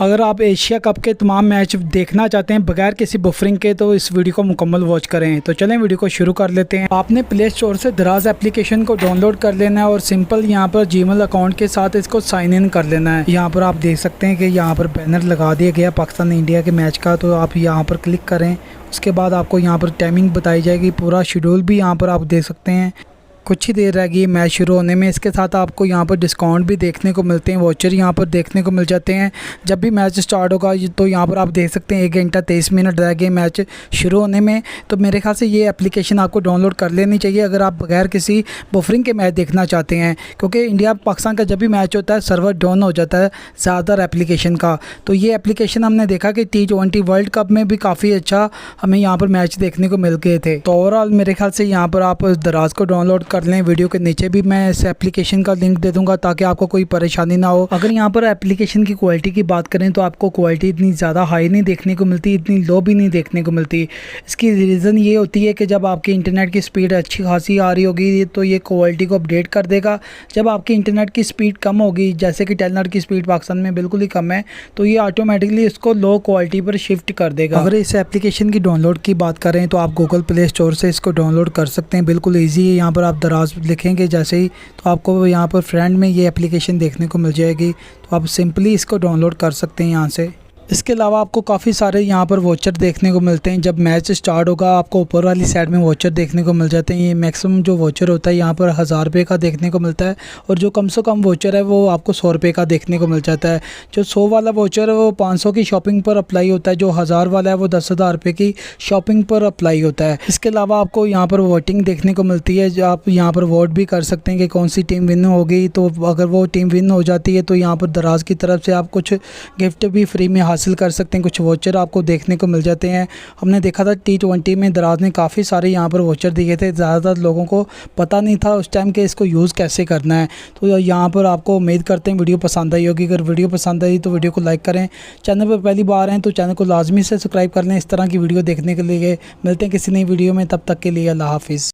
अगर आप Asia cup के तमाम मैच देखना चाहते हैं बगैर किसी बफरिंग के तो इस वीडियो को मुकम्मल वॉच करें। तो चलें वीडियो को शुरू कर लेते हैं। आपने प्ले स्टोर से दराज एप्लीकेशन को डाउनलोड कर लेना है और सिंपल यहाँ पर जीमेल अकाउंट के साथ इसको साइन इन कर लेना है। यहाँ पर आप देख सकते हैं कि यहाँ पर बैनर लगा दिया गया पाकिस्तान इंडिया के मैच का, तो आप यहाँ पर क्लिक करें। उसके बाद आपको यहाँ पर टाइमिंग बताई जाएगी, पूरा शेड्यूल भी यहाँ पर आप देख सकते हैं। कुछ ही देर रह गई मैच शुरू होने में। इसके साथ आपको यहाँ पर डिस्काउंट भी देखने को मिलते हैं, वॉचर यहाँ पर देखने को मिल जाते हैं। जब भी मैच स्टार्ट होगा तो यहाँ पर आप देख सकते हैं 1 घंटा 23 मिनट रह गए मैच शुरू होने में। तो मेरे ख्याल से ये एप्लीकेशन आपको डाउनलोड कर लेनी चाहिए अगर आप बगैर किसी बफरिंग के मैच देखना चाहते हैं, क्योंकि इंडिया पाकिस्तान का जब भी मैच होता है सर्वर डाउन हो जाता है ज़्यादातर एप्लीकेशन का। तो ये एप्लीकेशन हमने देखा कि T20 वर्ल्ड कप में भी काफ़ी अच्छा हमें यहाँ पर मैच देखने को मिल गए थे। तो ओवरऑल मेरे ख्याल से यहाँ पर आप दराज को डाउनलोड कर लें। वीडियो के नीचे भी मैं इस एप्लीकेशन का लिंक दे दूंगा ताकि आपको कोई परेशानी ना हो। अगर यहाँ पर एप्लीकेशन की क्वालिटी की बात करें तो आपको क्वालिटी इतनी ज़्यादा हाई नहीं देखने को मिलती, इतनी लो भी नहीं देखने को मिलती। इसकी रीज़न ये होती है कि जब आपकी इंटरनेट की स्पीड अच्छी खासी आ रही होगी तो ये क्वालिटी को अपडेट कर देगा। जब आपकी इंटरनेट की स्पीड कम होगी, जैसे कि टेलनेट की स्पीड पाकिस्तान में बिल्कुल ही कम है, तो ये ऑटोमेटिकली इसको लो क्वालिटी पर शिफ्ट कर देगा। अगर इस एप्लीकेशन की डाउनलोड की बात करें तो आप गूगल प्ले स्टोर से इसको डाउनलोड कर सकते हैं, बिल्कुल ईजी है। यहाँ पर आप दराज लिखेंगे जैसे ही तो आपको यहाँ पर फ्रेंड में ये एप्लीकेशन देखने को मिल जाएगी, तो आप सिंपली इसको डाउनलोड कर सकते हैं यहाँ से। इसके अलावा आपको काफ़ी सारे यहाँ पर वॉचर देखने को मिलते हैं। जब मैच स्टार्ट होगा आपको ऊपर वाली साइड में वॉचर देखने को मिल जाते हैं। ये मैक्सिमम जो वॉचर होता है यहाँ पर 1000 रुपये का देखने को मिलता है, और जो कम से कम वॉचर है वो आपको 100 रुपये का देखने को मिल जाता है। जो 100 वाला वॉचर है वो 500 की शॉपिंग पर अप्लाई होता है, जो 1000 वाला है वो 10,000 रुपये की शॉपिंग पर अप्लाई होता है। इसके अलावा आपको यहाँ पर वोटिंग देखने को मिलती है, जो आप यहाँ पर वोट भी कर सकते हैं कि कौन सी टीम विन होगी। तो अगर वो टीम विन हो जाती है तो यहाँ पर दराज की तरफ से आप कुछ गिफ्ट भी फ्री में हासिल कर सकते हैं, कुछ वॉचर आपको देखने को मिल जाते हैं। हमने देखा था T20 में दराज ने काफ़ी सारे यहाँ पर वॉचर दिए थे, ज़्यादातर लोगों को पता नहीं था उस टाइम के इसको यूज़ कैसे करना है। तो यहाँ पर आपको उम्मीद करते हैं वीडियो पसंद आई होगी। अगर वीडियो पसंद आई तो वीडियो को लाइक करें, चैनल पर पहली बार हैं तो चैनल को लाजमी से सब्सक्राइब कर लें। इस तरह की वीडियो देखने के लिए मिलते हैं किसी नई वीडियो में, तब तक के लिए अल्लाह हाफिज़।